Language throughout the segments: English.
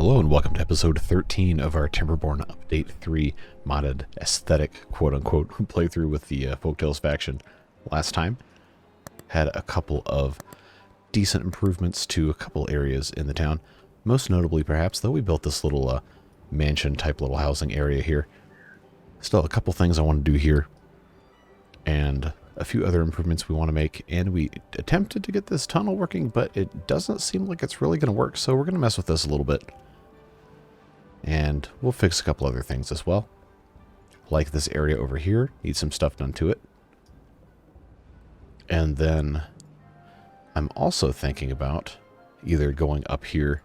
Hello and welcome to episode 13 of our Timberborn Update 3 modded aesthetic quote-unquote playthrough with the Folktales faction. Last time had a couple of decent improvements to a couple areas in the town. Most notably perhaps, though, we built this little mansion type little housing area here. Still a couple things I want to do here and a few other improvements we want to make, and we attempted to get this tunnel working, but it doesn't seem like it's really going to work, so we're going to mess with this a little bit. And we'll fix a couple other things as well. Like this area over here, needs some stuff done to it. And then I'm also thinking about either going up here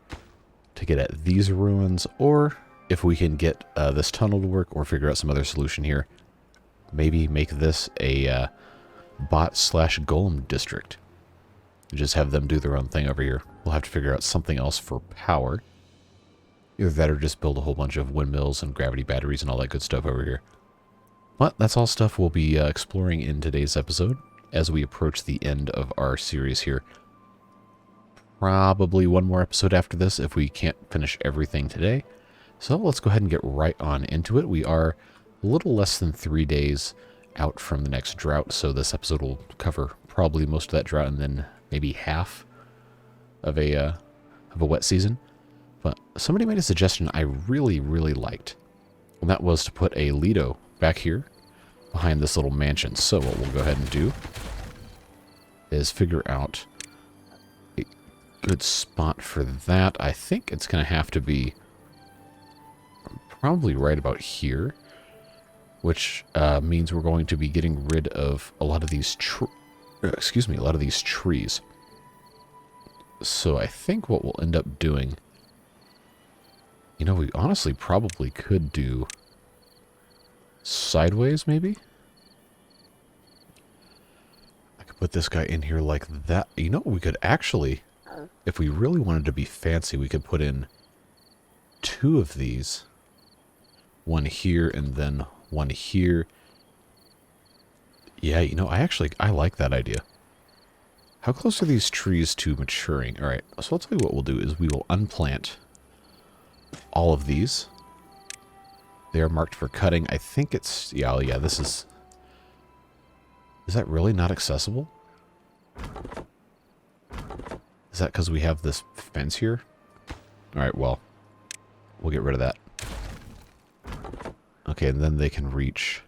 to get at these ruins, or if we can get this tunnel to work, or figure out some other solution here, maybe make this a bot/golem district. Just have them do their own thing over here. We'll have to figure out something else for power. Either that or just build a whole bunch of windmills and gravity batteries and all that good stuff over here. But that's all stuff we'll be exploring in today's episode as we approach the end of our series here. Probably one more episode after this if we can't finish everything today. So let's go ahead and get right on into it. We are a little less than 3 days out from the next drought, so this episode will cover probably most of that drought and then maybe half of a wet season. But somebody made a suggestion I really liked, and that was to put a Lido back here behind this little mansion. So what we'll go ahead and do is figure out a good spot for that. I think it's going to have to be probably right about here, which means we're going to be getting rid of a lot of these trees. So I think what we'll end up doing, you know, we honestly probably could do sideways, maybe. I could put this guy in here like that. You know, we could actually, if we really wanted to be fancy, we could put in 2 of these. One here and then one here. Yeah, you know, I like that idea. How close are these trees to maturing? All right, so I'll tell you what we'll do is we will unplant all of these. They are marked for cutting. I think it's, yeah, this is that really not accessible? Is that because we have this fence here? All right, well, we'll get rid of that. Okay, and then they can reach.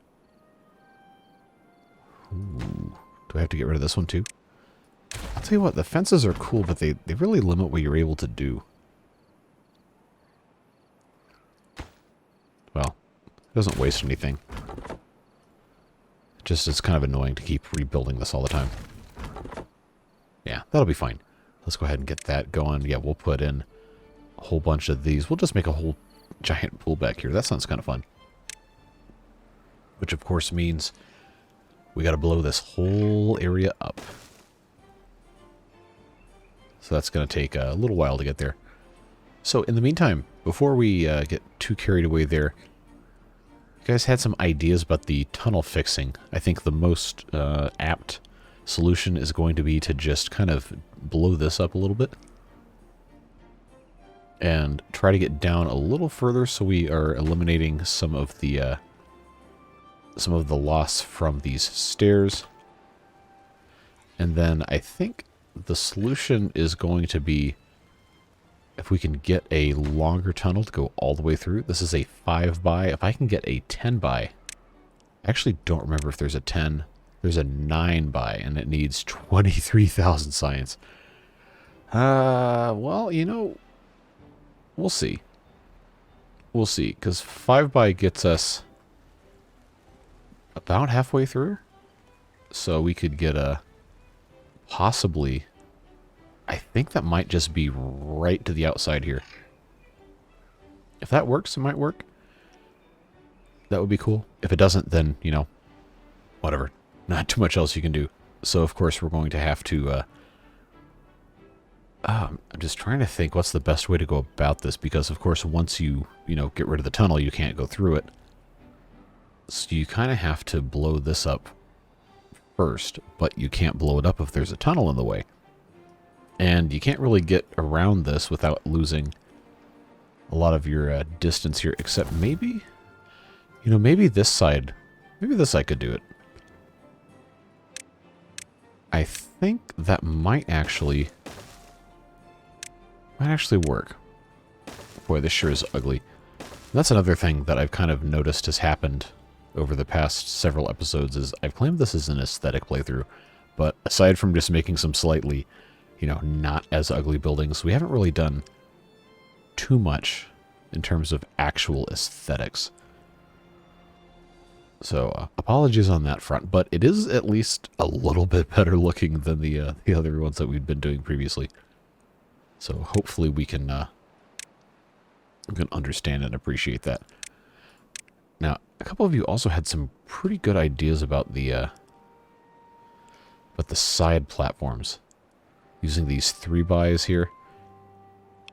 Ooh, do I have to get rid of this one too? I'll tell you what, the fences are cool, but they really limit what you're able to do. Well, it doesn't waste anything. Just it's kind of annoying to keep rebuilding this all the time. Yeah, that'll be fine. Let's go ahead and get that going. Yeah, we'll put in a whole bunch of these. We'll just make a whole giant pool back here. That sounds kind of fun. Which, of course, means we got to blow this whole area up. So that's going to take a little while to get there. So in the meantime, before we get too carried away there, you guys had some ideas about the tunnel fixing. I think the most apt solution is going to be to just kind of blow this up a little bit and try to get down a little further so we are eliminating some of the loss from these stairs. And then I think the solution is going to be if we can get a longer tunnel to go all the way through. This is a 5 by. If I can get a 10 by, I actually don't remember if there's a 10. There's a 9 by, and it needs 23,000 science. Well, you know, we'll see. We'll see, because 5 by gets us about halfway through. So we could get a possibly, I think that might just be right to the outside here. If that works, it might work. That would be cool. If it doesn't, then, you know, whatever. Not too much else you can do. So, of course, we're going to have to, I'm just trying to think what's the best way to go about this, because, of course, once you get rid of the tunnel, you can't go through it. So you kind of have to blow this up first, but you can't blow it up if there's a tunnel in the way. And you can't really get around this without losing a lot of your distance here, except maybe, you know, maybe this side could do it. I think that might actually work. Boy, this sure is ugly. That's another thing that I've kind of noticed has happened over the past several episodes is I've claimed this is an aesthetic playthrough, but aside from just making some slightly, you know, not as ugly buildings, we haven't really done too much in terms of actual aesthetics. So apologies on that front, but it is at least a little bit better looking than the other ones that we've been doing previously. So hopefully we can understand and appreciate that. Now, a couple of you also had some pretty good ideas about the side platforms. Using these 3x here.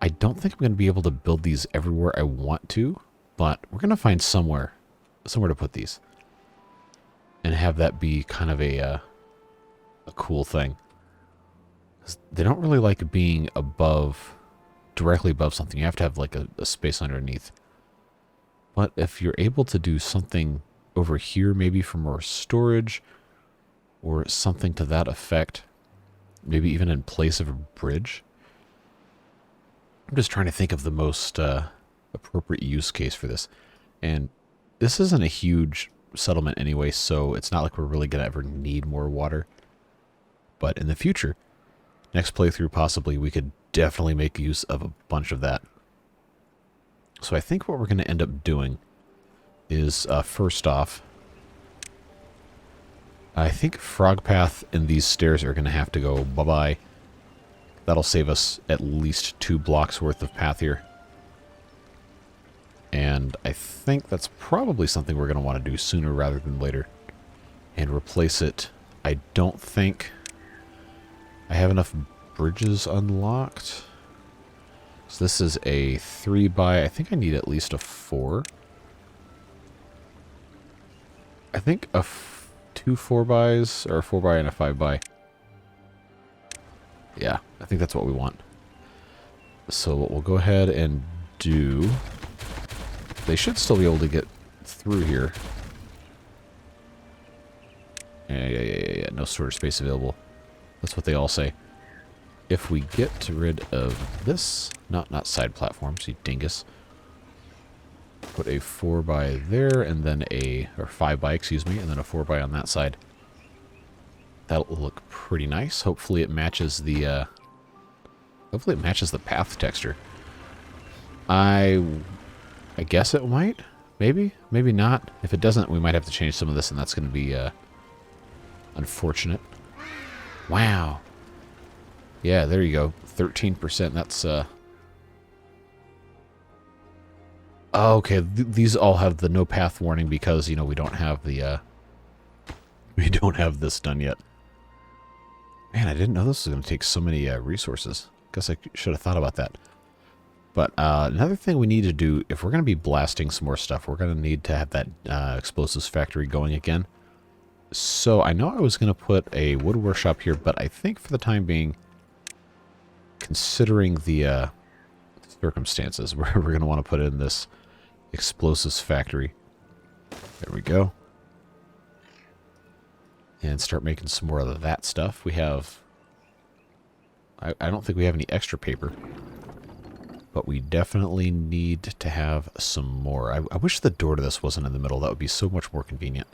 I don't think I'm going to be able to build these everywhere I want to, but we're going to find somewhere to put these. And have that be kind of a cool thing. They don't really like being directly above something. You have to have like a space underneath. But if you're able to do something over here, maybe for more storage, or something to that effect, maybe even in place of a bridge. I'm just trying to think of the most appropriate use case for this. And this isn't a huge settlement anyway, so it's not like we're really going to ever need more water. But in the future, next playthrough possibly, we could definitely make use of a bunch of that. So I think what we're going to end up doing is, first off, I think Frog Path and these stairs are going to have to go bye-bye. That'll save us at least 2 blocks worth of path here. And I think that's probably something we're going to want to do sooner rather than later. And replace it. I don't think I have enough bridges unlocked. So this is a 3x. I think I need at least a 4. I think a 2 4x's, or a 4x and a 5x. Yeah, I think that's what we want. So what we'll go ahead and do... They should still be able to get through here. Yeah. No storage space available. That's what they all say. If we get rid of this... Not side platforms, you dingus. Put a 4x there, and then or 5x, excuse me, and then a 4x on that side. That'll look pretty nice. Hopefully it matches the, path texture. I guess it might. Maybe. Maybe not. If it doesn't, we might have to change some of this, and that's going to be, unfortunate. Wow. Yeah, there you go. 13%. That's, Oh, okay, these all have the no path warning because, you know, we don't have the, we don't have this done yet. Man, I didn't know this was going to take so many resources. Guess I should have thought about that. But another thing we need to do, if we're going to be blasting some more stuff, we're going to need to have that explosives factory going again. So I know I was going to put a wood workshop here, but I think for the time being, considering the circumstances, we're going to want to put in this explosives factory. There we go. And start making some more of that stuff. We have... I don't think we have any extra paper. But we definitely need to have some more. I wish the door to this wasn't in the middle. That would be so much more convenient.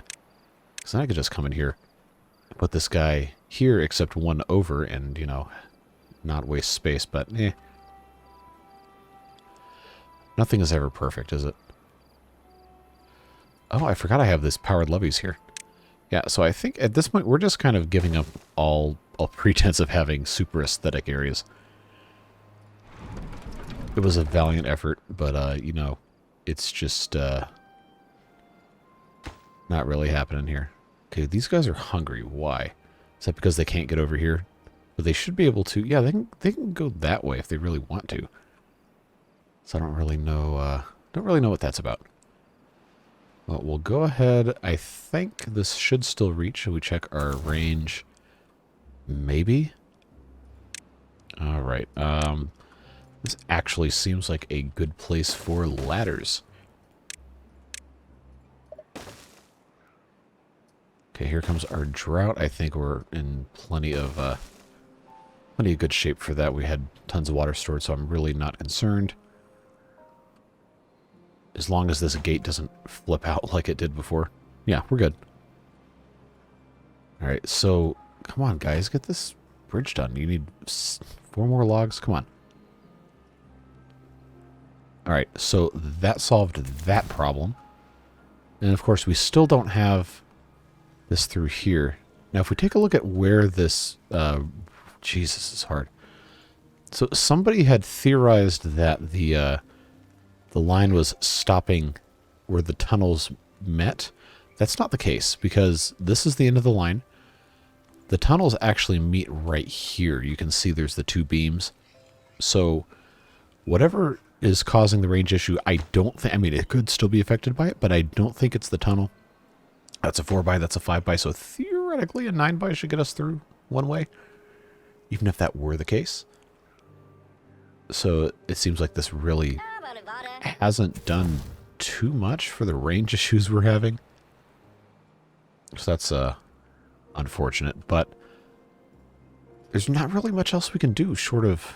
Because then I could just come in here, put this guy here, except one over, and, you know, not waste space, but eh. Nothing is ever perfect, is it? Oh, I forgot I have this powered levees here. Yeah, so I think at this point we're just kind of giving up all pretense of having super aesthetic areas. It was a valiant effort, but, you know, it's just not really happening here. Okay, these guys are hungry. Why? Is that because they can't get over here? But they should be able to. Yeah, they can go that way if they really want to. So I don't really know what that's about. Well, we'll go ahead. I think this should still reach. Should we check our range? Maybe. All right. This actually seems like a good place for ladders. Okay, here comes our drought. I think we're in plenty of good shape for that. We had tons of water stored, so I'm really not concerned. As long as this gate doesn't flip out like it did before. Yeah, we're good. Alright, so come on, guys. Get this bridge done. You need 4 more logs. Come on. Alright, so that solved that problem. And of course, we still don't have this through here. Now, if we take a look at where this... Jesus, this is hard. So somebody had theorized that the line was stopping where the tunnels met. That's not the case, because this is the end of the line. The tunnels actually meet right here. You can see there's the 2 beams. So whatever is causing the range issue, I don't think... I mean, it could still be affected by it, but I don't think it's the tunnel. That's a 4x, that's a 5x, so theoretically a 9x should get us through one way, even if that were the case. So it seems like this really hasn't done too much for the range issues we're having. So that's unfortunate, but there's not really much else we can do short of...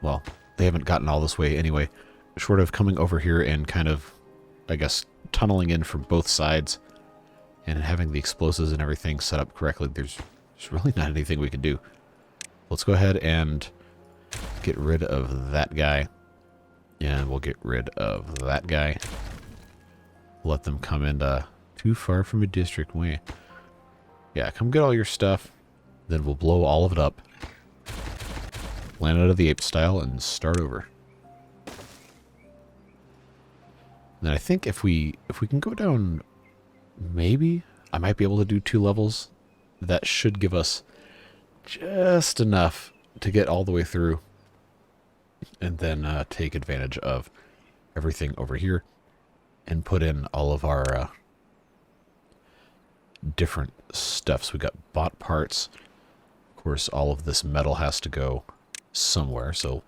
Well, they haven't gotten all this way anyway. Short of coming over here and kind of, I guess, tunneling in from both sides and having the explosives and everything set up correctly, there's really not anything we can do. Let's go ahead and get rid of that guy. And we'll get rid of that guy. Let them come in too far from a district way. Yeah, come get all your stuff. Then we'll blow all of it up. Planet of the Apes style and start over. And I think if we can go down, maybe I might be able to do 2 levels. That should give us just enough to get all the way through, and then take advantage of everything over here and put in all of our different stuff. So we got bot parts. Of course, all of this metal has to go somewhere, so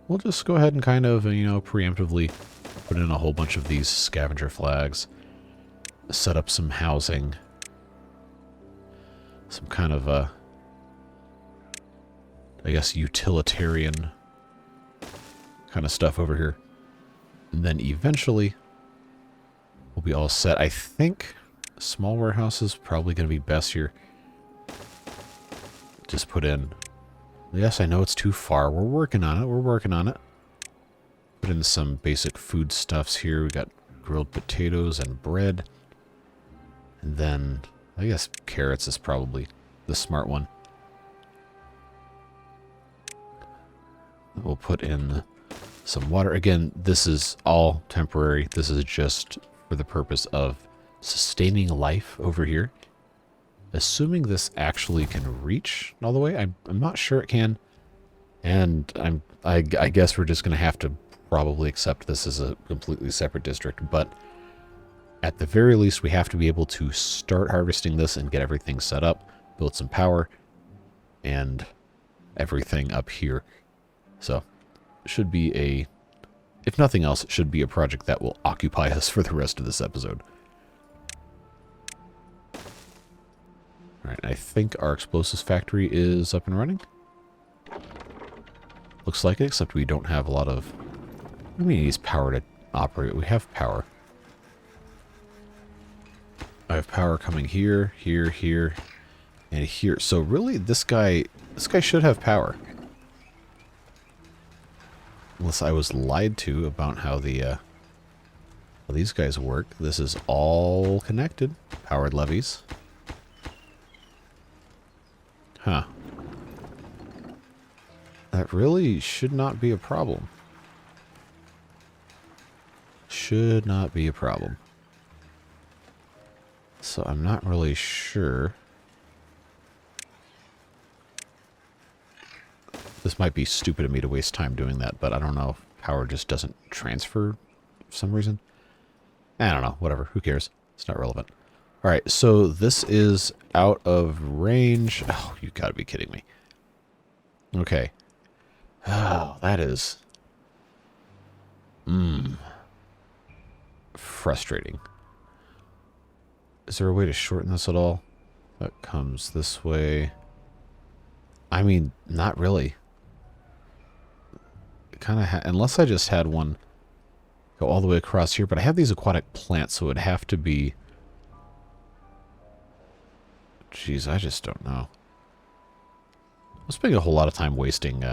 we'll just go ahead and kind of, preemptively put in a whole bunch of these scavenger flags, set up some housing, some kind of, I guess, utilitarian kind of stuff over here. And then eventually, we'll be all set. I think small warehouse is probably going to be best here. Just put in... Yes, I know it's too far. We're working on it. We're working on it. Put in some basic foodstuffs here. We got grilled potatoes and bread. And then, I guess carrots is probably the smart one. We'll put in some water. Again, this is all temporary. This is just for the purpose of sustaining life over here. Assuming this actually can reach all the way. I'm not sure it can. And I guess we're just going to have to probably accept this as a completely separate district. But at the very least, we have to be able to start harvesting this and get everything set up, build some power, and everything up here. So it should be a, if nothing else, it should be a project that will occupy us for the rest of this episode. Alright, I think our explosives factory is up and running. Looks like it, except we don't have a lot of... I mean, it needs power to operate. We have power. I have power coming here, here, here, and here. So really, this guy should have power. Unless I was lied to about how the how these guys work. This is all connected. Powered levees. Huh. That really should not be a problem. Should not be a problem. So I'm not really sure. This might be stupid of me to waste time doing that, but I don't know if power just doesn't transfer for some reason. I don't know. Whatever. Who cares? It's not relevant. Alright, so this is out of range. Oh, you gotta be kidding me. Okay. Oh, that is... frustrating. Is there a way to shorten this at all? That comes this way. I mean, not really. Kind of unless I just had one go all the way across here, but I have these aquatic plants, so it would have to be... Jeez, I just don't know. I'm spending a whole lot of time wasting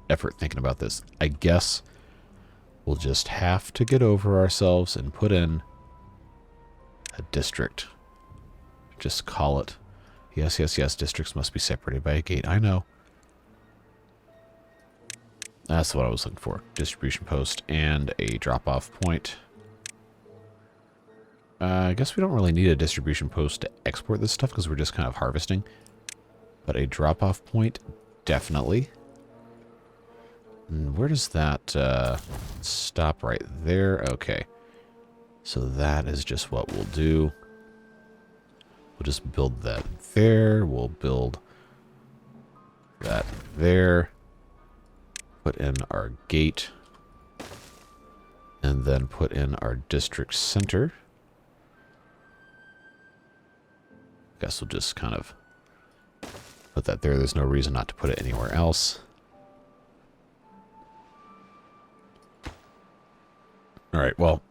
effort thinking about this. I guess we'll just have to get over ourselves and put in a district. Just call it. Yes, yes, yes, districts must be separated by a gate. I know. That's what I was looking for. Distribution post and a drop-off point. I guess we don't really need a distribution post to export this stuff because we're just kind of harvesting. But a drop-off point, definitely. And where does that stop right there? Okay. So that is just what we'll do. We'll just build that there. We'll build that there. Put in our gate. And then put in our district center. Guess we'll just kind of put that there. There's no reason not to put it anywhere else. Alright, well,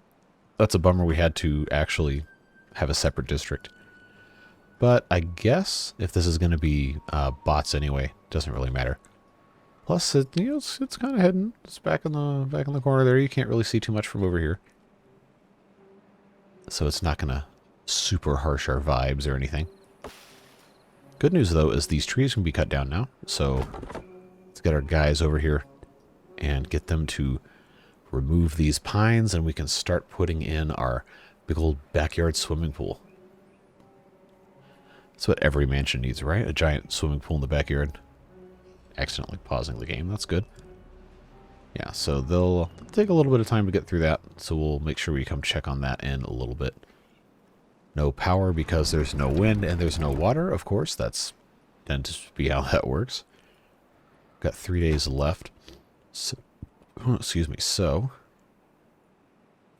that's a bummer we had to actually have a separate district. But I guess if this is going to be bots anyway, doesn't really matter. Plus, it's kind of hidden. It's back in the corner there. You can't really see too much from over here. So it's not going to super harsh our vibes or anything. Good news, though, is these trees can be cut down now. So let's get our guys over here and get them to remove these pines, and we can start putting in our big old backyard swimming pool. That's what every mansion needs, right? A giant swimming pool in the backyard. Accidentally pausing the game. That's good. Yeah, so they'll take a little bit of time to get through that, so we'll make sure we come check on that in a little bit. No power because there's no wind and there's no water, of course. That's tends to be how that works. Got 3 days left. So, excuse me. So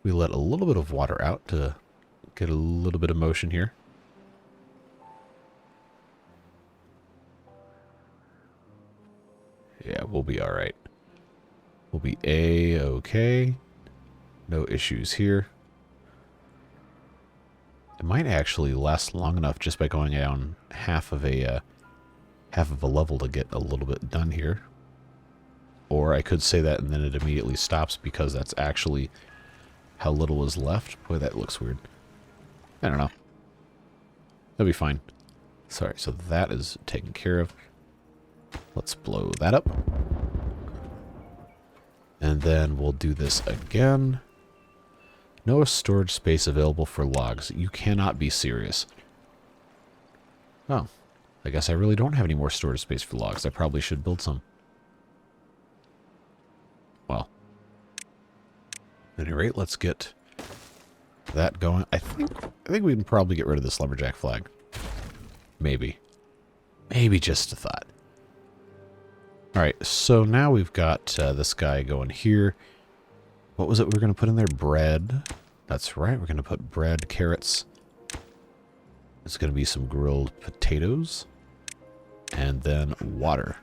we let a little bit of water out to get a little bit of motion here. Yeah, we'll be all right. We'll be A-okay. No issues here. It might actually last long enough just by going down half of a level to get a little bit done here. Or I could say that and then it immediately stops because that's actually how little is left. Boy, that looks weird. I don't know. That'll be fine. Sorry, so that is taken care of. Let's blow that up. And then we'll do this again. No storage space available for logs. You cannot be serious. Oh, I guess I really don't have any more storage space for logs. I probably should build some. Well, at any rate, let's get that going. I think we can probably get rid of this lumberjack flag. Maybe. Maybe just a thought. Alright, so now we've got this guy going here. What was it we were going to put in there? Bread. That's right, we're going to put bread, carrots. It's going to be some grilled potatoes. And then water.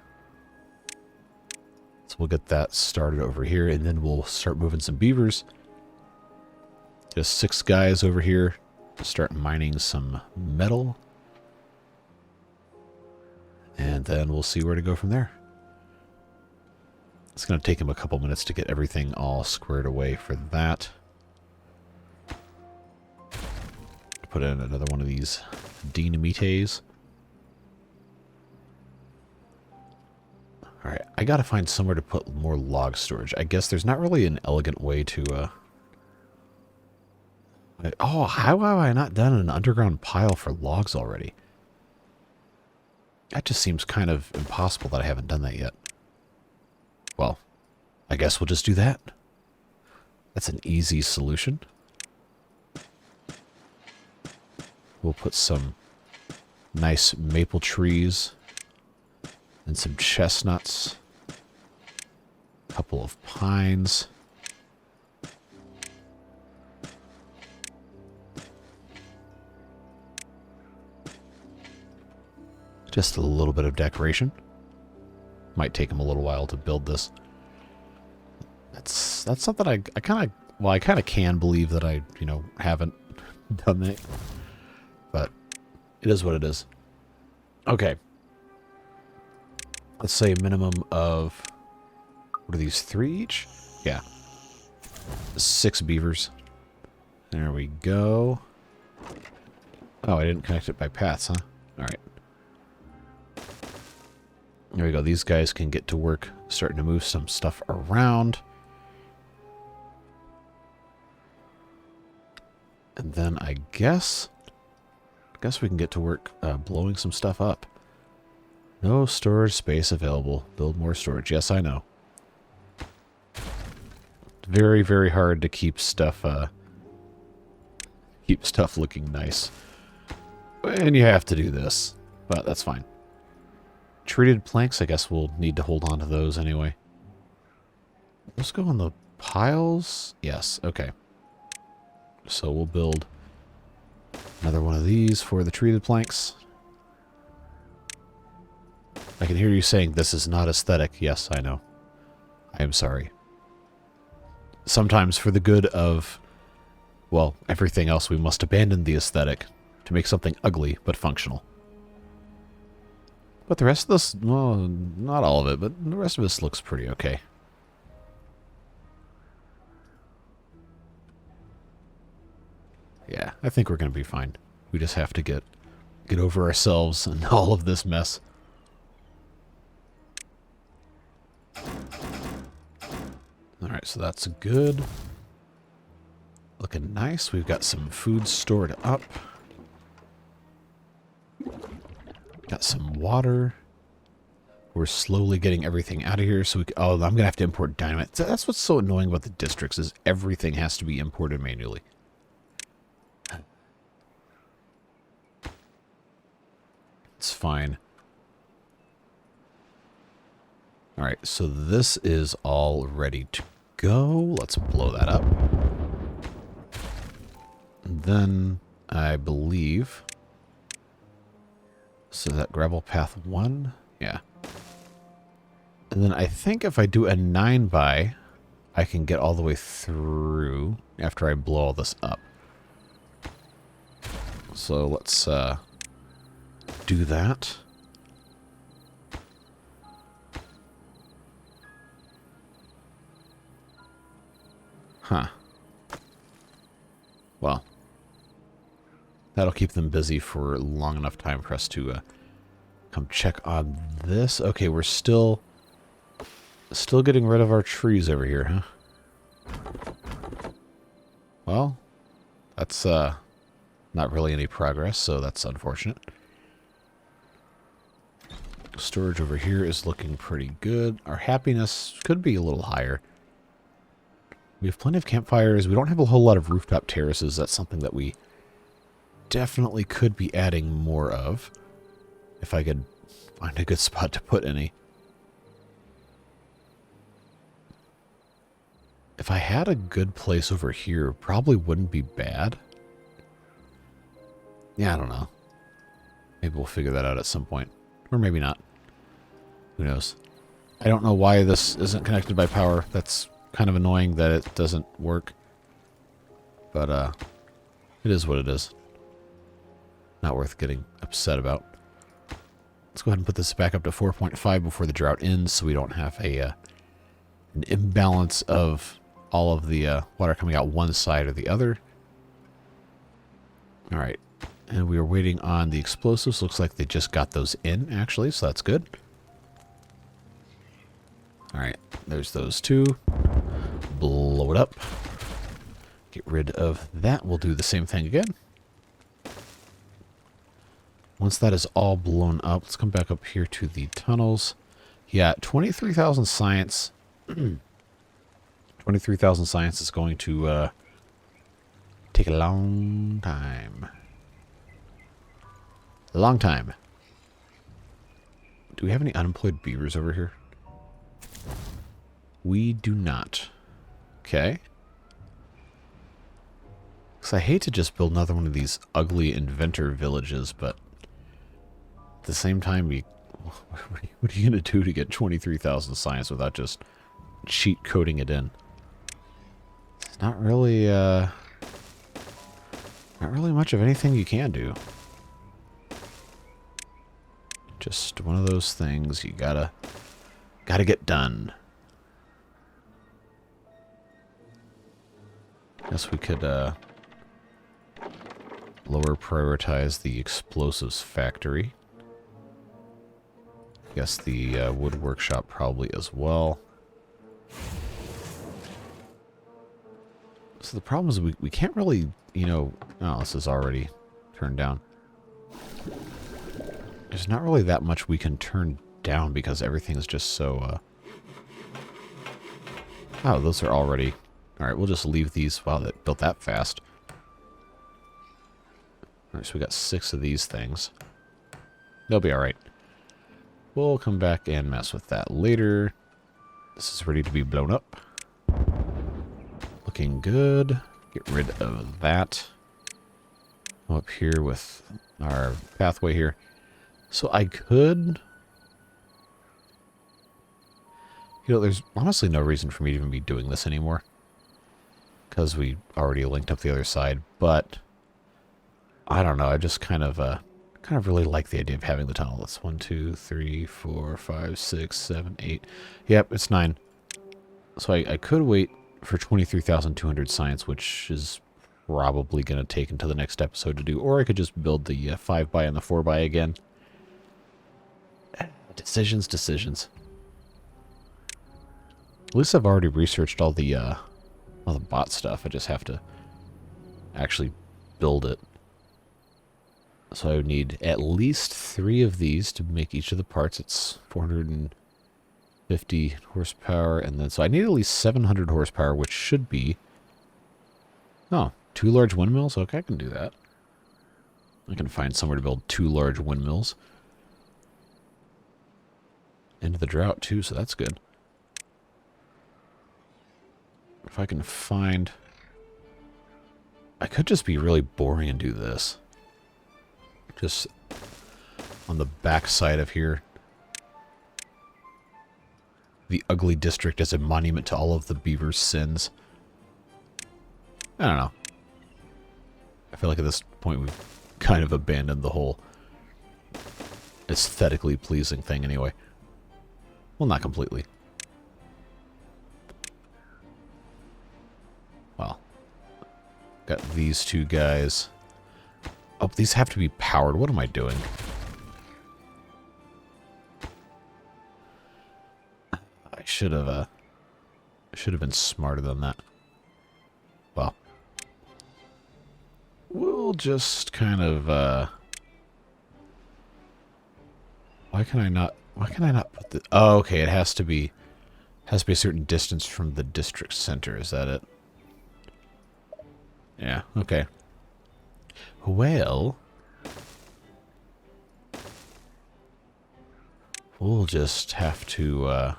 So we'll get that started over here, and then we'll start moving some beavers. Just 6 guys over here to start mining some metal. And then we'll see where to go from there. It's going to take him a couple minutes to get everything all squared away for that. Put in another one of these dynamites. Alright, I gotta find somewhere to put more log storage. I guess there's not really an elegant way to, oh, how have I not done an underground pile for logs already? That just seems kind of impossible that I haven't done that yet. Well, I guess we'll just do that. That's an easy solution. We'll put some nice maple trees and some chestnuts Couple of pines. Just a little bit of decoration. Might take him a little while to build this. That's something I kind of can believe that I, haven't done that. But it is what it is. Okay. Let's say a minimum of, what are these, 3 each? Yeah. 6 beavers. There we go. Oh, I didn't connect it by paths, huh? Alright. There we go. These guys can get to work starting to move some stuff around. And then I guess we can get to work blowing some stuff up. No storage space available. Build more storage. Yes, I know. Very, very hard to keep stuff looking nice. And you have to do this, but that's fine. Treated planks, I guess we'll need to hold on to those anyway. Let's go on the piles. Yes, okay. So we'll build another one of these for the treated planks. I can hear you saying this is not aesthetic. Yes, I know. I am sorry. Sometimes for the good of, well, everything else, we must abandon the aesthetic to make something ugly but functional. But the rest of this, well, not all of it, but the rest of this looks pretty okay. Yeah, I think we're going to be fine. We just have to get over ourselves and all of this mess. Alright, so that's good. Looking nice. We've got some food stored up. Got some water. We're slowly getting everything out of here. So we can, oh, I'm going to have to import dynamite. That's what's so annoying about the districts is everything has to be imported manually. It's fine. Alright, so this is all ready to go. Let's blow that up. And then, I believe... So is that gravel path 1? Yeah. And then I think if I do a 9x, I can get all the way through after I blow all this up. So let's do that. Huh. Well, that'll keep them busy for long enough time for us to come check on this. Okay, we're still getting rid of our trees over here, huh? Well, that's not really any progress, so that's unfortunate. Storage over here is looking pretty good. Our happiness could be a little higher. We have plenty of campfires. We don't have a whole lot of rooftop terraces. That's something that we definitely could be adding more of. If I could find a good spot to put any. If I had a good place over here, probably wouldn't be bad. Yeah, I don't know. Maybe we'll figure that out at some point. Or maybe not. Who knows? I don't know why this isn't connected by power. That's kind of annoying that it doesn't work. But, it is what it is. Not worth getting upset about. Let's go ahead and put this back up to 4.5 before the drought ends so we don't have an imbalance of all of the water coming out one side or the other. Alright. And we are waiting on the explosives. Looks like they just got those in, actually, so that's good. Alright, there's those two. Blow it up. Get rid of that. We'll do the same thing again. Once that is all blown up, let's come back up here to the tunnels. Yeah, 23,000 science. 23,000 science is going to take a long time. A long time. Do we have any unemployed beavers over here? We do not. Okay. Because I hate to just build another one of these ugly inventor villages, but at the same time, what are you going to do to get 23,000 science without just cheat coding it in? It's not really much of anything you can do. Just one of those things you gotta get done. Guess we could lower prioritize the explosives factory. Guess the wood workshop probably as well. So the problem is we can't really, you know... Oh, this is already turned down. There's not really that much we can turn down because everything is just so... Oh, those are already... Alright, we'll just leave these... Wow, that built that fast. Alright, so we got 6 of these things. They'll be alright. We'll come back and mess with that later. This is ready to be blown up. Looking good. Get rid of that. Come up here with our pathway here. So I could... You know, there's honestly no reason for me to even be doing this anymore. Because we already linked up the other side. But, I don't know. I just kind of really like the idea of having the tunnel. That's 1, 2, 3, 4, 5, 6, 7, 8. Yep, it's 9. So I could wait for 23,200 science, which is probably going to take until the next episode to do. Or I could just build the 5x and the 4x again. Decisions. At least I've already researched all the bot stuff. I just have to actually build it. So I would need at least 3 of these to make each of the parts. It's 450 horsepower, and then so I need at least 700 horsepower, which should be 2 large windmills. Okay, I can do that. I can find somewhere to build 2 large windmills. Into the drought too, so that's good. If I can find... I could just be really boring and do this. Just on the back side of here. The ugly district as a monument to all of the beaver's sins. I don't know. I feel like at this point we've kind of abandoned the whole aesthetically pleasing thing anyway. Well, not completely. Well, got these 2 guys. Oh, these have to be powered. What am I doing? I should have been smarter than that. Well, we'll just kind of why can I not put the... Oh, okay, it has to be a certain distance from the district center. Is that it? Yeah, okay. Well, we'll just have to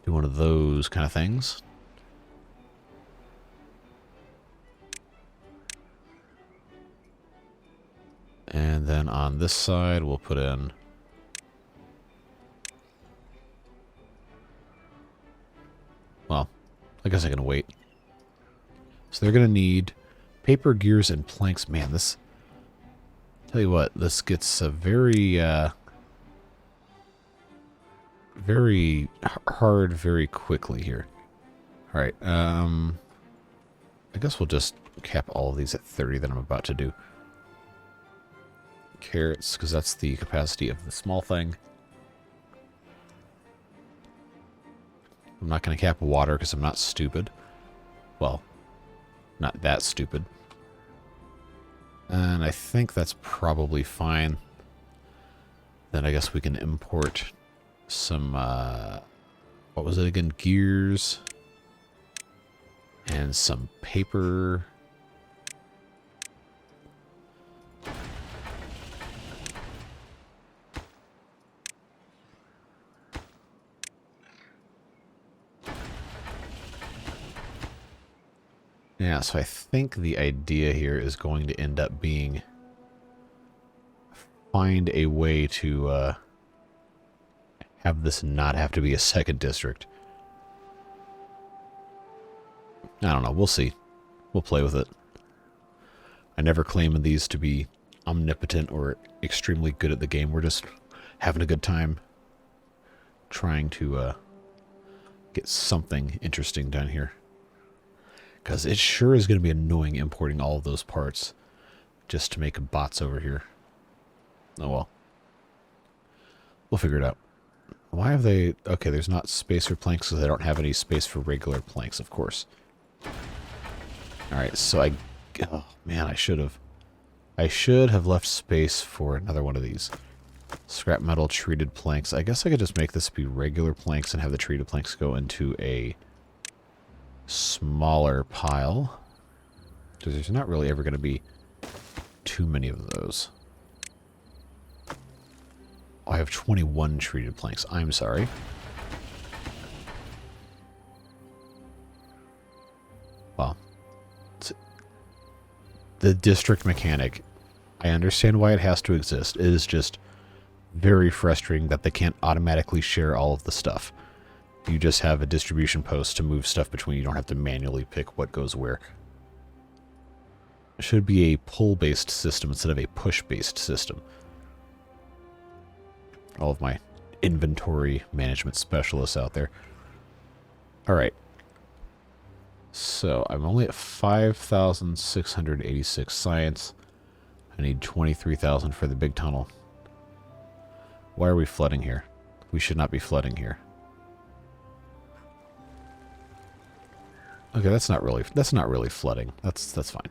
do one of those kind of things. And then on this side, we'll put in... Well, I guess I can wait. So they're going to need paper, gears, and planks. Man, this... Tell you what, this gets a very hard very quickly here. Alright, I guess we'll just cap all of these at 30 that I'm about to do. Carrots, because that's the capacity of the small thing. I'm not going to cap water because I'm not stupid. Well, not that stupid. And I think that's probably fine. Then I guess we can import some, what was it again? Gears. And some paper. Yeah, so I think the idea here is going to end up being find a way to have this not have to be a second district. I don't know. We'll see. We'll play with it. I never claim these to be omnipotent or extremely good at the game. We're just having a good time trying to get something interesting done here. Because it sure is going to be annoying importing all of those parts just to make bots over here. Oh well. We'll figure it out. Why have they... Okay, there's not space for planks because they don't have any space for regular planks, of course. Alright, so oh, man, I should have left space for another one of these. Scrap metal treated planks. I guess I could just make this be regular planks and have the treated planks go into a smaller pile. Because there's not really ever going to be too many of those. Oh, I have 21 treated planks. I'm sorry. Well, the district mechanic, I understand why it has to exist. It is just very frustrating that they can't automatically share all of the stuff. You just have a distribution post to move stuff between. You don't have to manually pick what goes where. It should be a pull-based system instead of a push-based system. All of my inventory management specialists out there. Alright. So, I'm only at 5,686 science. I need 23,000 for the big tunnel. Why are we flooding here? We should not be flooding here. Okay, that's not really flooding. That's fine.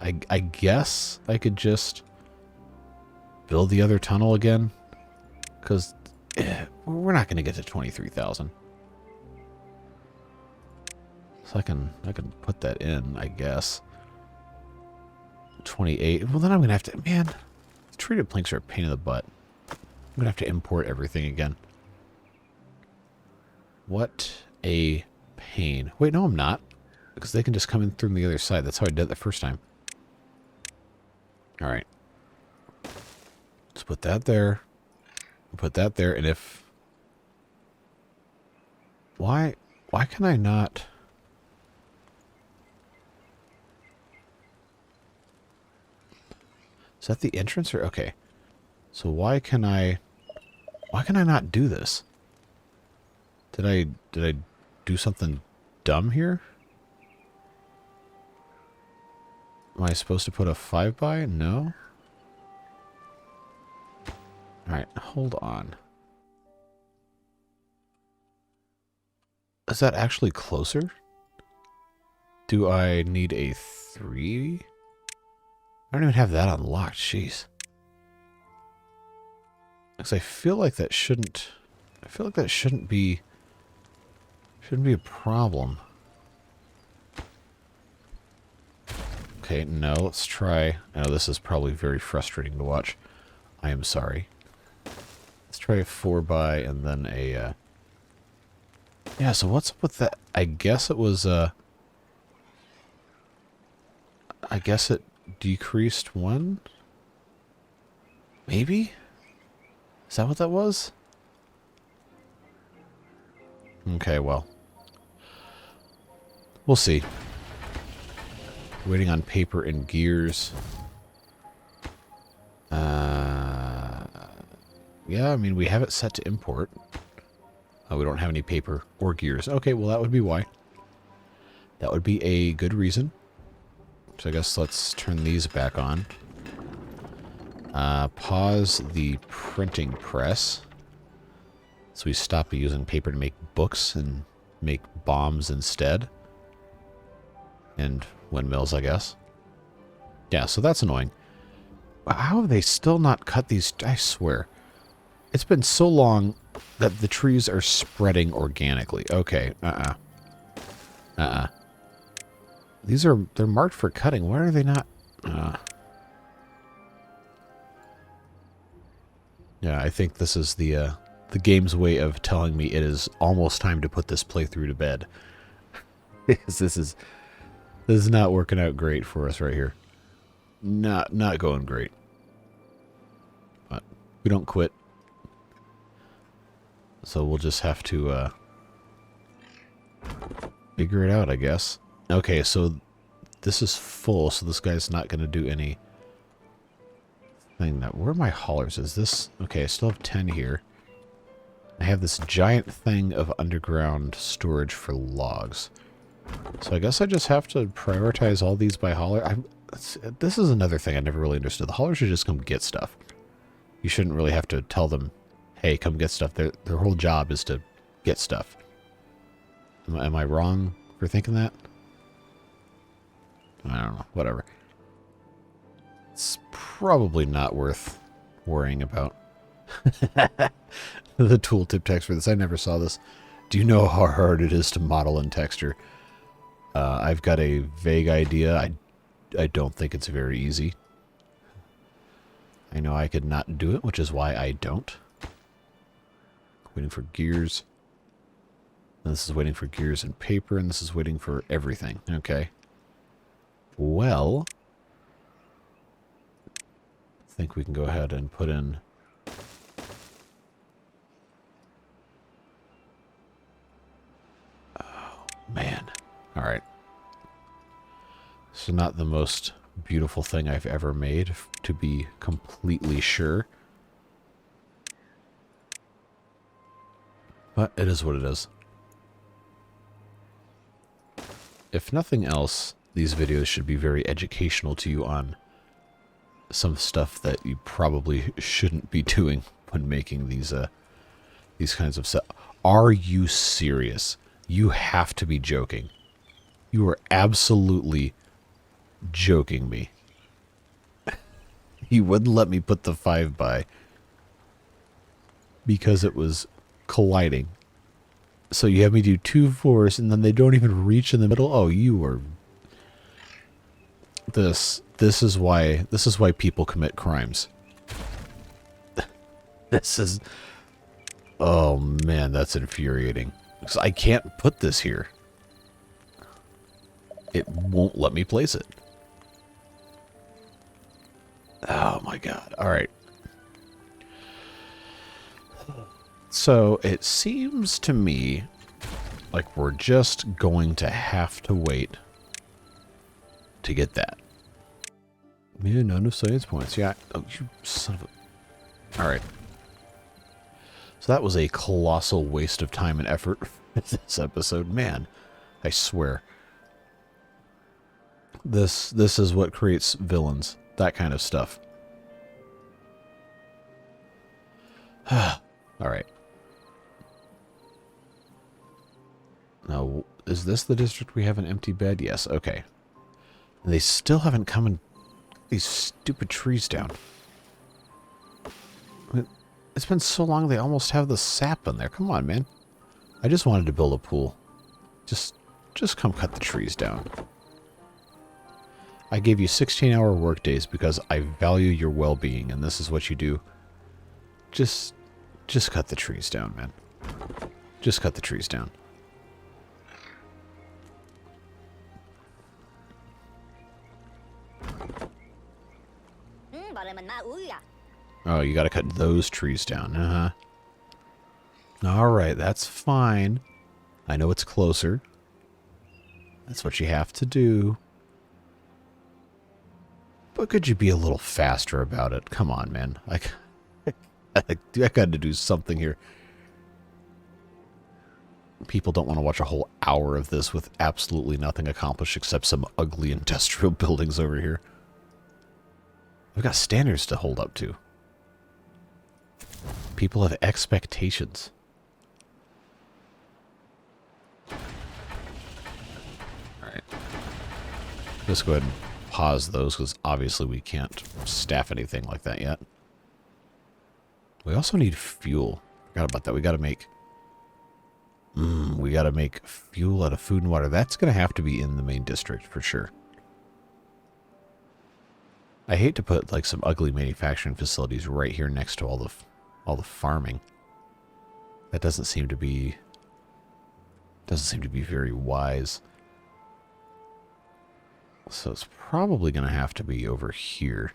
I guess I could just build the other tunnel again, because we're not going to get to 23,000. So I can put that in, I guess. 28. Well, then I'm going to have to... Man, treated planks are a pain in the butt. I'm going to have to import everything again. What a pain. Wait, no, I'm not. Because they can just come in through the other side. That's how I did it the first time. Alright. Let's put that there. Put that there, and if... Why can I not... Is that the entrance or... Okay. So why can I not do this? Did I do something dumb here? Am I supposed to put a 5x? No? Alright, hold on. Is that actually closer? Do I need a 3? I don't even have that unlocked, jeez. Because I feel like that shouldn't... I feel like that shouldn't be a problem. Okay, no, let's try... I know this is probably very frustrating to watch. I am sorry. Let's try a 4x and then a... Yeah, so what's up with that? I guess it was... I guess it decreased 1? Maybe? Is that what that was? Okay, well. We'll see. Waiting on paper and gears. Yeah, I mean, we have it set to import. We don't have any paper or gears. Okay, well, that would be why. That would be a good reason. So I guess let's turn these back on. Pause the printing press. So we stop using paper to make books and make bombs instead. And windmills, I guess. Yeah, so that's annoying. How have they still not cut these? I swear. It's been so long that the trees are spreading organically. Okay, they're marked for cutting. Why are they not? Yeah, I think this is the the game's way of telling me it is almost time to put this playthrough to bed. Because this is not working out great for us right here. Not going great. But we don't quit. So we'll just have to figure it out, I guess. Okay, so this is full, so this guy's not going to do any thing. Now, where are my haulers? Is this... Okay, I still have 10 here. I have this giant thing of underground storage for logs. So I guess I just have to prioritize all these by hauler. This is another thing I never really understood. The haulers should just come get stuff. You shouldn't really have to tell them, hey, come get stuff. Their whole job is to get stuff. Am I wrong for thinking that? I don't know. Whatever. It's probably not worth worrying about. The tooltip text for this. I never saw this. Do you know how hard it is to model in texture? I've got a vague idea. I don't think it's very easy. I know I could not do it, which is why I don't. Waiting for gears. And this is waiting for gears and paper, and this is waiting for everything. Okay. Well, I think we can go ahead and put in... Oh, man. All right. This is not the most beautiful thing I've ever made, to be completely sure. But it is what it is. If nothing else, these videos should be very educational to you on some stuff that you probably shouldn't be doing when making these kinds of stuff. Are you serious? You have to be joking. You are absolutely joking me. You wouldn't let me put the 5x because it was colliding. So you have me do 2 4s and then they don't even reach in the middle. Oh, you are... This is why people commit crimes. This is... Oh man, that's infuriating. Because I can't put this here. It won't let me place it. Oh my god. Alright. So it seems to me like we're just going to have to wait to get that. Yeah, none of science points. Yeah. Oh, you son of a... Alright. So that was a colossal waste of time and effort for this episode. Man, I swear. This is what creates villains. That kind of stuff. Alright. Now, is this the district we have an empty bed? Yes, okay. And they still haven't come and these stupid trees down. It's been so long they almost have the sap in there. Come on, man. I just wanted to build a pool. Just come cut the trees down. I gave you 16-hour work days because I value your well-being, and this is what you do. Just cut the trees down, man. Just cut the trees down. Oh, you gotta cut those trees down. Alright, that's fine. I know it's closer. That's what you have to do. But could you be a little faster about it? Come on, man. I got to do something here. People don't want to watch a whole hour of this with absolutely nothing accomplished except some ugly industrial buildings over here. We've got standards to hold up to. People have expectations. Alright. Let's go ahead and pause those because obviously we can't staff anything like that yet. We also need fuel. Forgot about that. We gotta make... we gotta make fuel out of food and water. That's gonna have to be in the main district for sure. I hate to put like some ugly manufacturing facilities right here next to all the farming. That doesn't seem to be very wise. So it's probably going to have to be over here.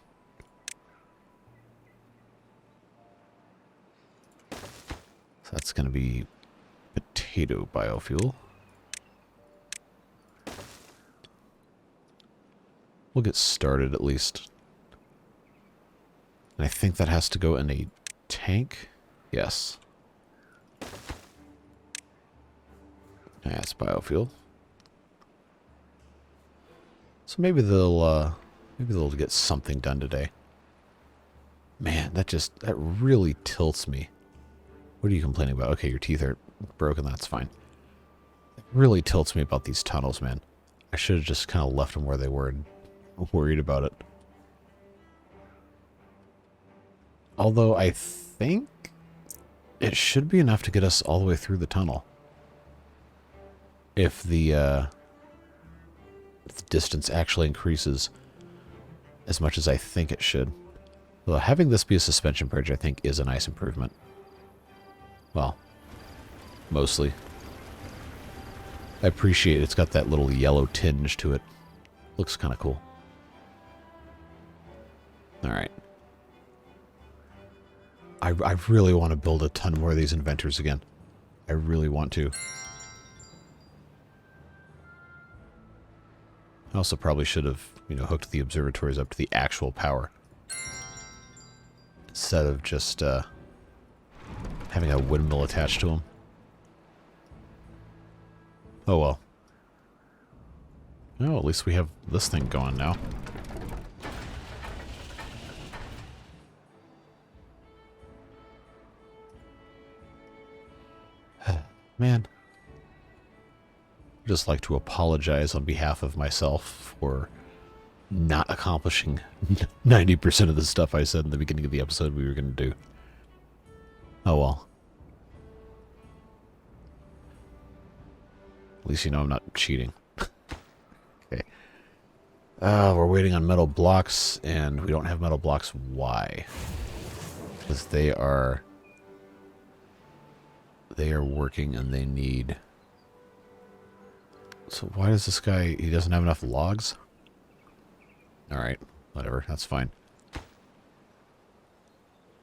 So that's going to be potato biofuel. We'll get started at least. And I think that has to go in a tank. Yes. Yeah, it's biofuel. So maybe they'll get something done today. Man, that really tilts me. What are you complaining about? Okay, your teeth are broken, that's fine. It really tilts me about these tunnels, man. I should have just kind of left them where they were and worried about it. Although I think it should be enough to get us all the way through the tunnel. If the distance actually increases as much as I think it should. Well, having this be a suspension bridge, I think, is a nice improvement. Well, mostly. I appreciate it's got that little yellow tinge to it. Looks kind of cool. Alright. I really want to build a ton more of these inventors again. I really want to. I also probably should have, hooked the observatories up to the actual power. Instead of just having a windmill attached to them. Oh well. Oh, at least we have this thing going now. Man. I'd just like to apologize on behalf of myself for not accomplishing 90% of the stuff I said in the beginning of the episode we were going to do. Oh well. At least you know I'm not cheating. Okay. We're waiting on metal blocks, and we don't have metal blocks. Why? Because they are working and they need... So why does this guy... He doesn't have enough logs? Alright, whatever. That's fine.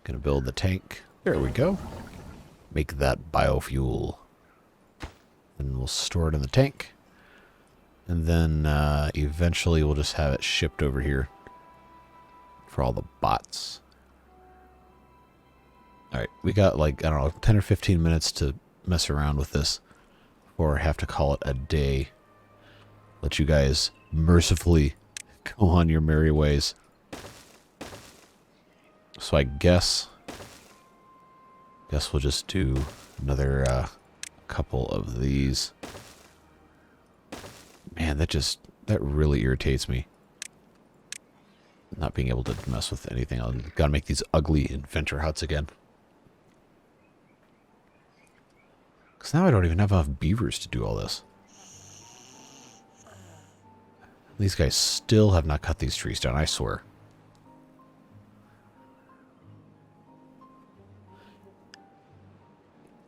Gonna build the tank. There we go. Make that biofuel. And we'll store it in the tank. And then eventually we'll just have it shipped over here for all the bots. Alright, we got like, I don't know, 10 or 15 minutes to mess around with this before I have to call it a day. Let you guys mercifully go on your merry ways. So I guess we'll just do another couple of these. Man, that really irritates me. Not being able to mess with anything. I've got to make these ugly inventor huts again. Because now I don't even have enough beavers to do all this. These guys still have not cut these trees down, I swear.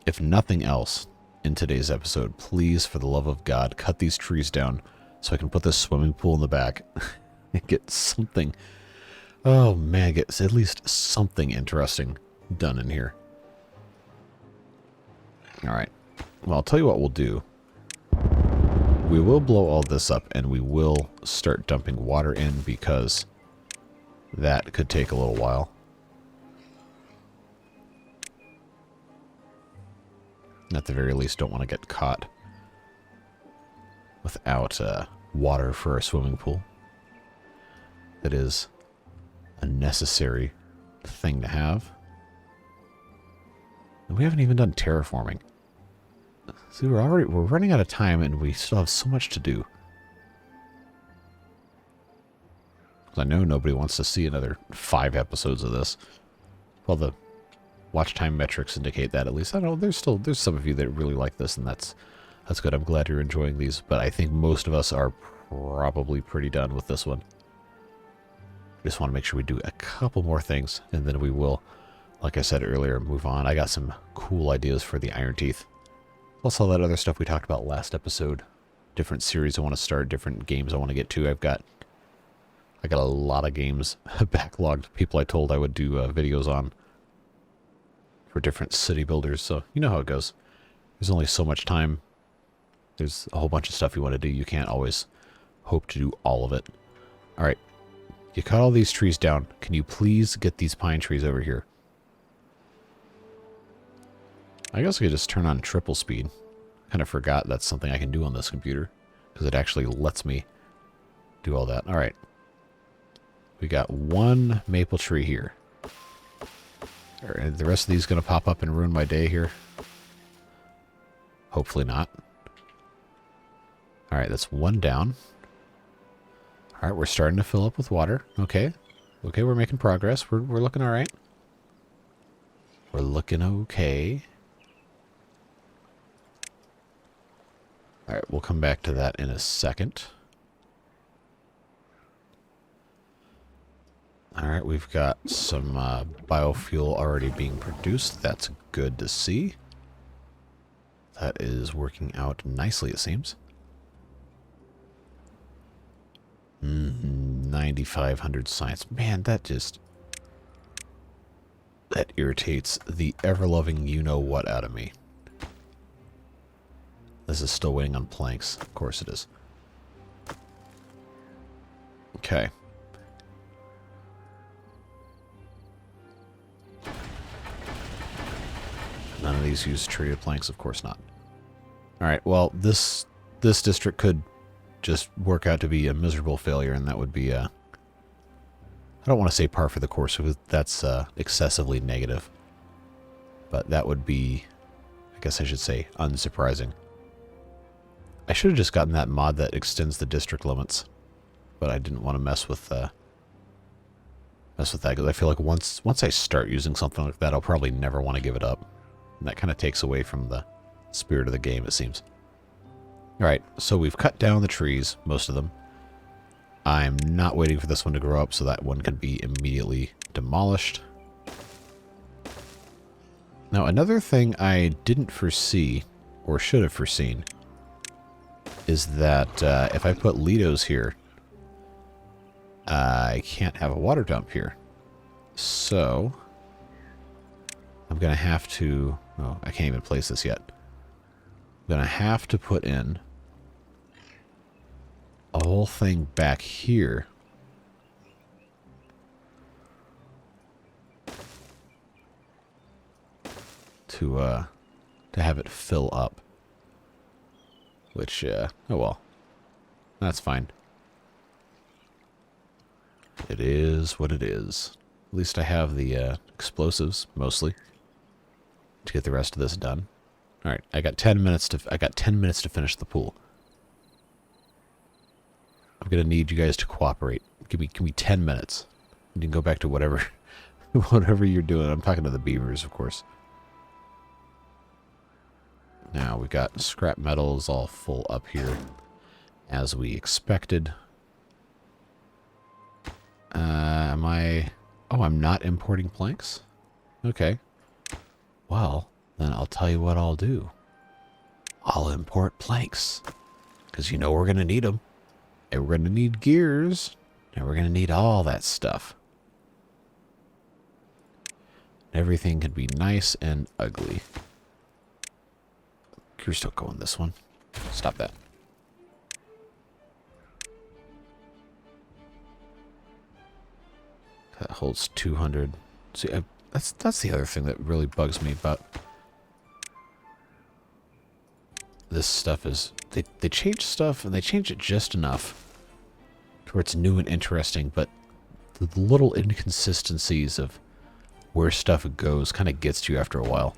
If nothing else in today's episode, please, for the love of God, cut these trees down so I can put this swimming pool in the back and get something. Oh man, get at least something interesting done in here. Alright. Well, I'll tell you what we'll do. We will blow all this up and we will start dumping water in because that could take a little while. At the very least, don't want to get caught without water for a swimming pool. That is a necessary thing to have. And we haven't even done terraforming. See, we're running out of time and we still have so much to do. I know nobody wants to see another 5 episodes of this. Well, the watch time metrics indicate that at least. I don't know, there's some of you that really like this, and that's good. I'm glad you're enjoying these, but I think most of us are probably pretty done with this one. I just want to make sure we do a couple more things, and then we will like I said earlier, move on. I got some cool ideas for the Iron Teeth. Plus all that other stuff we talked about last episode. Different series I want to start, different games I want to get to. I got a lot of games backlogged. People I told I would do videos on for different city builders. So you know how it goes. There's only so much time. There's a whole bunch of stuff you want to do. You can't always hope to do all of it. All right. You cut all these trees down. Can you please get these pine trees over here? I guess I could just turn on triple speed. Kind of forgot that's something I can do on this computer because it actually lets me do all that. All right. We got one maple tree here. Are the rest of these going to pop up and ruin my day here? Hopefully not. All right, that's one down. All right, we're starting to fill up with water. Okay. Okay, we're making progress. We're looking all right. We're looking okay. All right, we'll come back to that in a second. All right, we've got some biofuel already being produced. That's good to see. That is working out nicely, it seems. 9,500 science. Man, that irritates the ever-loving you-know-what out of me. This is still waiting on planks. Of course it is. Okay. None of these use treated planks, of course not. Alright, well, this district could just work out to be a miserable failure, and that would be I don't want to say par for the course, because that's excessively negative. But that would be, I guess I should say, unsurprising. I should have just gotten that mod that extends the district limits, but I didn't want to mess with that, because I feel like once I start using something like that, I'll probably never want to give it up. And that kind of takes away from the spirit of the game, it seems. Alright, so we've cut down the trees, most of them. I'm not waiting for this one to grow up, so that one can be immediately demolished. Now, another thing I didn't foresee, or should have foreseen, is that if I put Lidos here, I can't have a water dump here. So, I'm going to have to... Oh, I can't even place this yet. I'm going to have to put in a whole thing back here. To have it fill up. Which, oh well. That's fine. It is what it is. At least I have the explosives, mostly, to get the rest of this done. Alright, I got 10 minutes to finish the pool. I'm gonna need you guys to cooperate. Give me 10 minutes. You can go back to whatever whatever you're doing. I'm talking to the beavers, of course. Now we got scrap metals all full up here, as we expected. Am I... Oh, I'm not importing planks? Okay. Well, then I'll tell you what I'll do. I'll import planks. Because you know we're going to need them. And we're going to need gears. And we're going to need all that stuff. Everything can be nice and ugly. Gears don't go in this one. Stop that. That holds 200. See, that's the other thing that really bugs me about this stuff is they change stuff, and they change it just enough to where it's new and interesting, but the little inconsistencies of where stuff goes kind of gets to you after a while.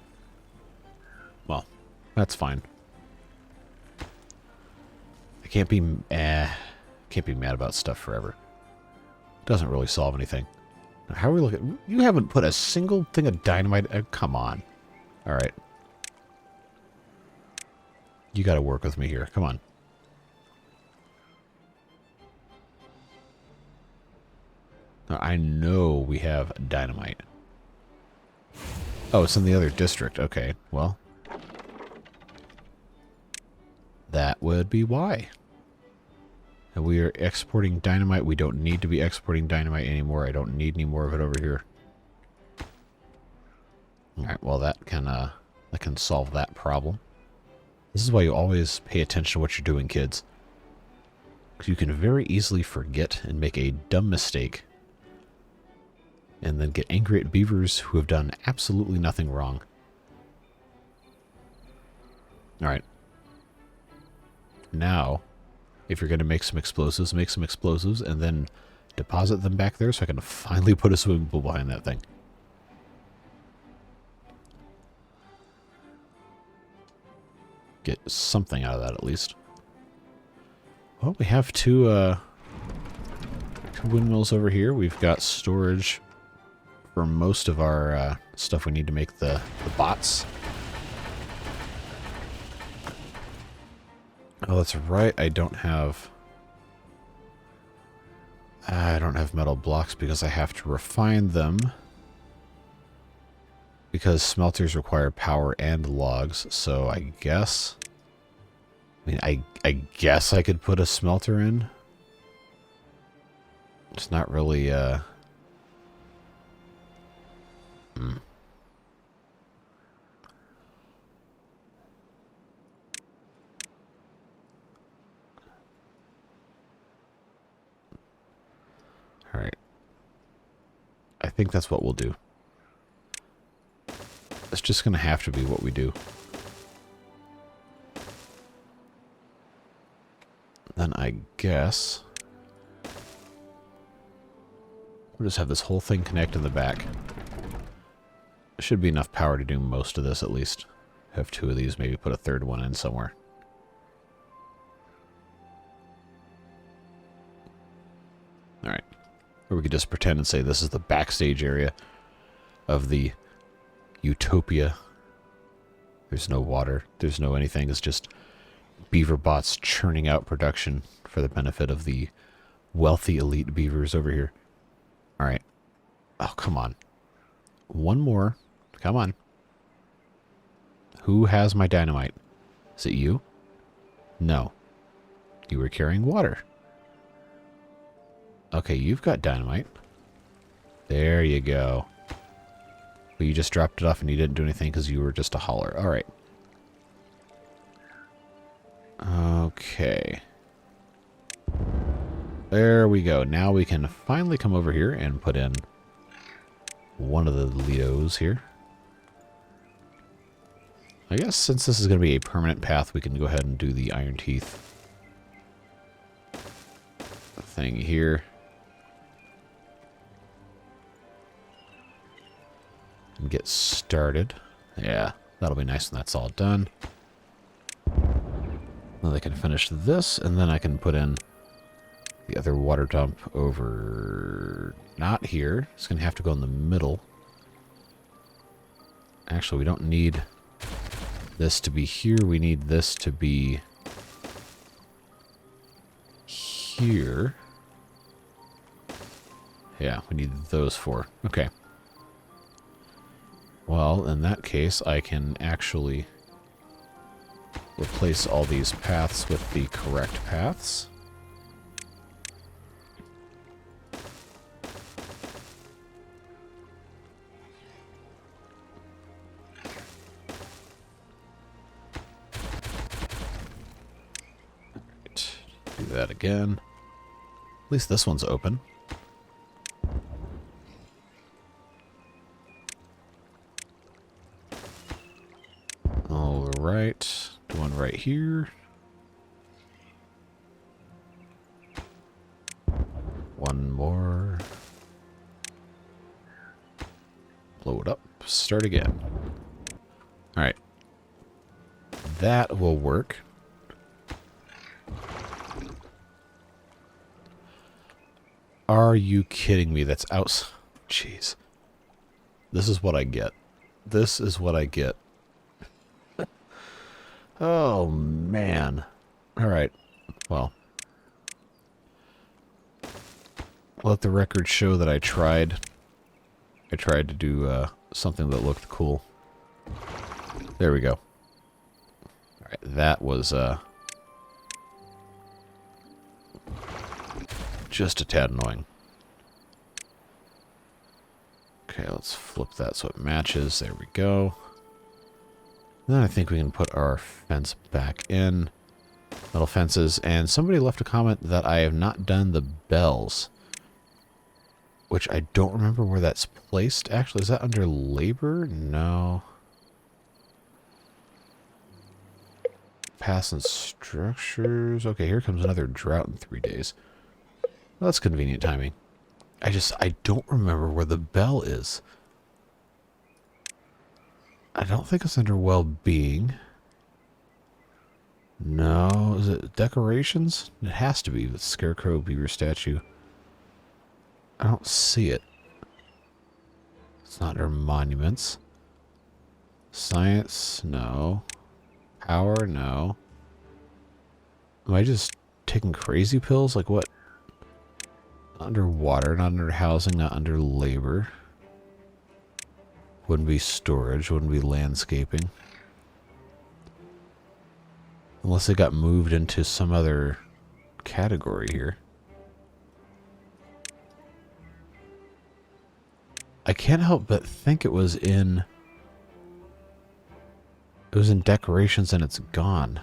Well, that's fine. I can't be mad about stuff forever. It doesn't really solve anything. Now, how are we looking? You haven't put a single thing of dynamite. Come on. All right. You got to work with me here. Come on. Now, I know we have dynamite. Oh, it's in the other district. Okay, well. That would be why. And we are exporting dynamite. We don't need to be exporting dynamite anymore. I don't need any more of it over here. Alright, well that can solve that problem. This is why you always pay attention to what you're doing, kids. Because you can very easily forget and make a dumb mistake. And then get angry at beavers who have done absolutely nothing wrong. Alright. Now, if you're going to make some explosives, and then deposit them back there so I can finally put a swimming pool behind that thing. Get something out of that at least. Well, we have two windmills over here. We've got storage for most of our stuff we need to make the bots. Oh, that's right. I don't have metal blocks because I have to refine them. Because smelters require power and logs, so I guess... I guess I could put a smelter in. It's not really, Alright. I think that's what we'll do. It's just going to have to be what we do. Then I guess we'll just have this whole thing connect in the back. There should be enough power to do most of this at least. Have two of these, maybe put a third one in somewhere. Alright. Or we could just pretend and say this is the backstage area of the utopia. There's no water. There's no anything. It's just beaver bots churning out production for the benefit of the wealthy elite beavers over here. Alright. Oh, come on. One more. Come on. Who has my dynamite? Is it you? No. You were carrying water. Okay, you've got dynamite. There you go. But you just dropped it off and you didn't do anything because you were just a hauler. Alright. Okay. There we go. Now we can finally come over here and put in one of the Leos here. I guess since this is going to be a permanent path, we can go ahead and do the iron teeth thing here. And get started. Yeah, that'll be nice when that's all done. Then I can finish this, and then I can put in the other water dump over... not here. It's going to have to go in the middle. Actually, we don't need this to be here. We need this to be here. Yeah, we need those four. Okay. Well, in that case, I can actually replace all these paths with the correct paths. Right. Do that again. At least this one's open. Alright. Do one right here. One more. Blow it up. Start again. Alright. That will work. Are you kidding me? That's out. Jeez. This is what I get. This is what I get. Oh, man. Alright. Well. Let the record show that I tried. I tried to do something that looked cool. There we go. Alright, that was just a tad annoying. Okay, let's flip that so it matches. There we go. Then I think we can put our fence back in. Metal fences. And somebody left a comment that I have not done the bells. Which I don't remember where that's placed. Actually, is that under labor? No. Paths and structures. Okay, here comes another drought in 3 days. Well, that's convenient timing. I don't remember where the bell is. I don't think it's under well-being. No, is it decorations? It has to be with Scarecrow Beaver statue. I don't see it. It's not under monuments. Science, no. Power, no. Am I just taking crazy pills? Like what? Not under water, not under housing, not under labor. Wouldn't be storage, wouldn't be landscaping. Unless it got moved into some other category here. I can't help but think it was in decorations and it's gone.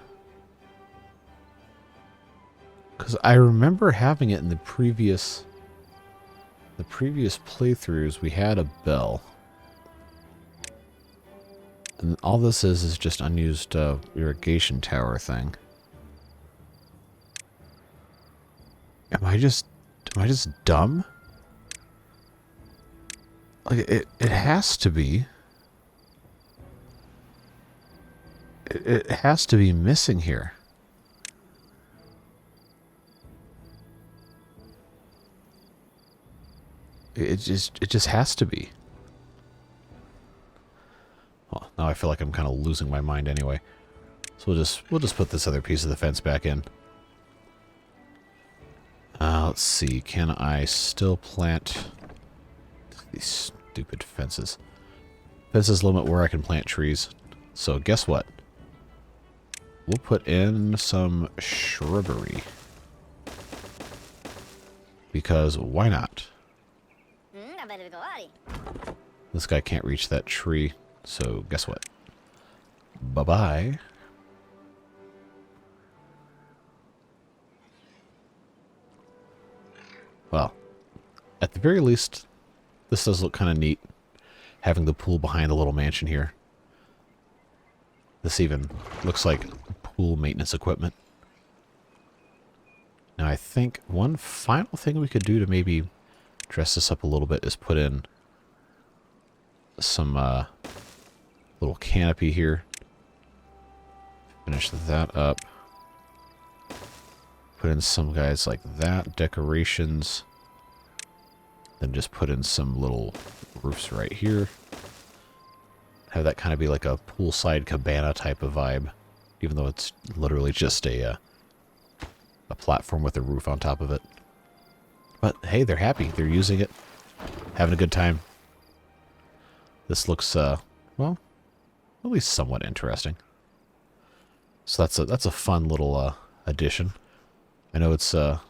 Because I remember having it in the previous playthroughs. We had a bell. And all this is just unused irrigation tower thing. Am I just dumb? Like it has to be. It has to be missing here. It just has to be. Well, now I feel like I'm kind of losing my mind anyway. So we'll just put this other piece of the fence back in. Let's see. Can I still plant these stupid fences? Fences limit where I can plant trees. So guess what? We'll put in some shrubbery. Because why not? This guy can't reach that tree. So, guess what? Bye-bye. Well, at the very least, this does look kind of neat. Having the pool behind the little mansion here. This even looks like pool maintenance equipment. Now, I think one final thing we could do to maybe dress this up a little bit is put in some little canopy here. Finish that up. Put in some guys like that, decorations. Then just put in some little roofs right here. Have that kind of be like a poolside cabana type of vibe, even though it's literally just a platform with a roof on top of it. But hey, they're happy. They're using it, having a good time. This looks, well, at least somewhat interesting. So that's a fun little addition. I know it's a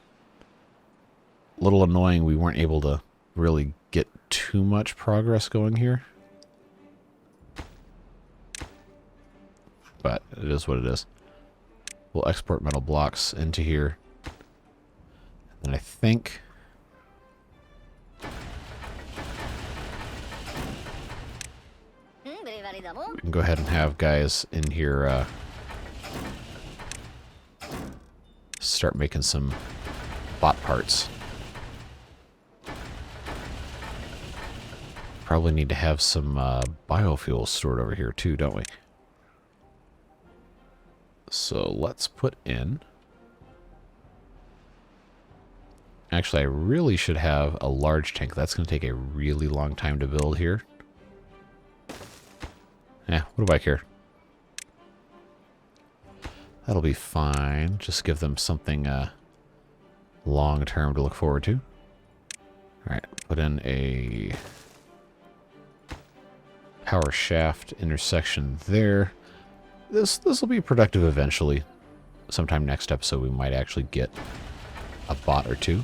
little annoying we weren't able to really get too much progress going here. But it is what it is. We'll export metal blocks into here. And I think we can go ahead and have guys in here start making some bot parts. Probably need to have some biofuels stored over here too, don't we? So let's put in... Actually, I really should have a large tank. That's going to take a really long time to build here. Yeah, what do I care? That'll be fine. Just give them something long-term to look forward to. Alright, put in a power shaft intersection there. This will be productive eventually. Sometime next episode we might actually get a bot or two.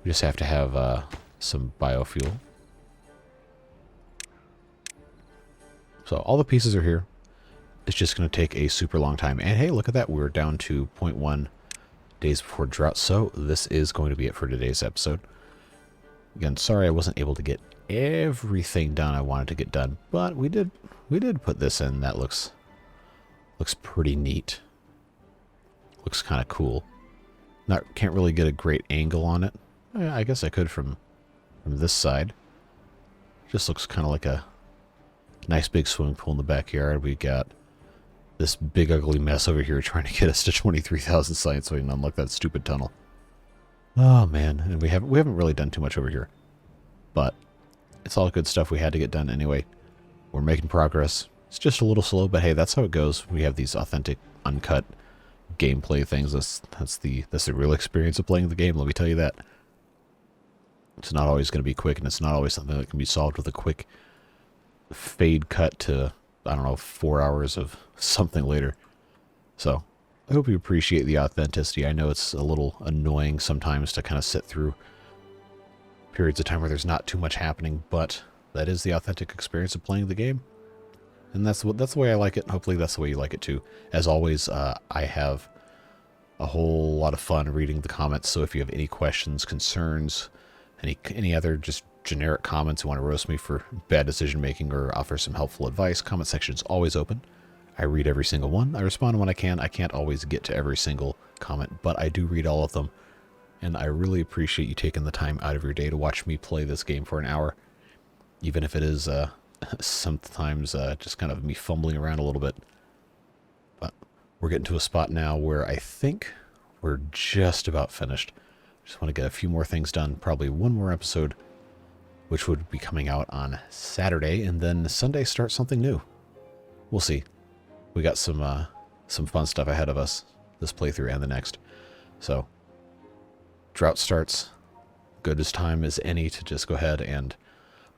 We just have to have some biofuel. So all the pieces are here. It's just going to take a super long time. And hey, look at that. We're down to 0.1 days before drought. So this is going to be it for today's episode. Again, sorry I wasn't able to get everything done I wanted to get done, but we did put this in. That looks pretty neat. Looks kind of cool. Can't really get a great angle on it. I guess I could from this side. Just looks kind of like a nice big swimming pool in the backyard. We got this big ugly mess over here trying to get us to 23,000 science so we can unlock that stupid tunnel. Oh man, and we haven't really done too much over here. But it's all good stuff we had to get done anyway. We're making progress. It's just a little slow, but hey, that's how it goes. We have these authentic, uncut gameplay things. That's the real experience of playing the game, let me tell you that. It's not always going to be quick, and it's not always something that can be solved with a quick fade cut to, I don't know, 4 hours of something later. So, I hope you appreciate the authenticity. I know it's a little annoying sometimes to kind of sit through periods of time where there's not too much happening, but that is the authentic experience of playing the game. And that's the way I like it. Hopefully that's the way you like it too. As always, I have a whole lot of fun reading the comments, so if you have any questions, concerns, any other just generic comments, you want to roast me for bad decision making or offer some helpful advice, comment section is always open. I read every single one. I respond when I can. I can't always get to every single comment, but I do read all of them. And I really appreciate you taking the time out of your day to watch me play this game for an hour. Even if it is sometimes just kind of me fumbling around a little bit. But we're getting to a spot now where I think we're just about finished. Just want to get a few more things done. Probably one more episode, which would be coming out on Saturday. And then Sunday start something new. We'll see. We got some fun stuff ahead of us this playthrough and the next. So, drought starts. Good as time as any to just go ahead and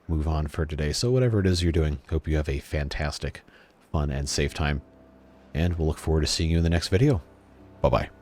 move on for today. So whatever it is you're doing, hope you have a fantastic, fun, and safe time. And we'll look forward to seeing you in the next video. Bye-bye.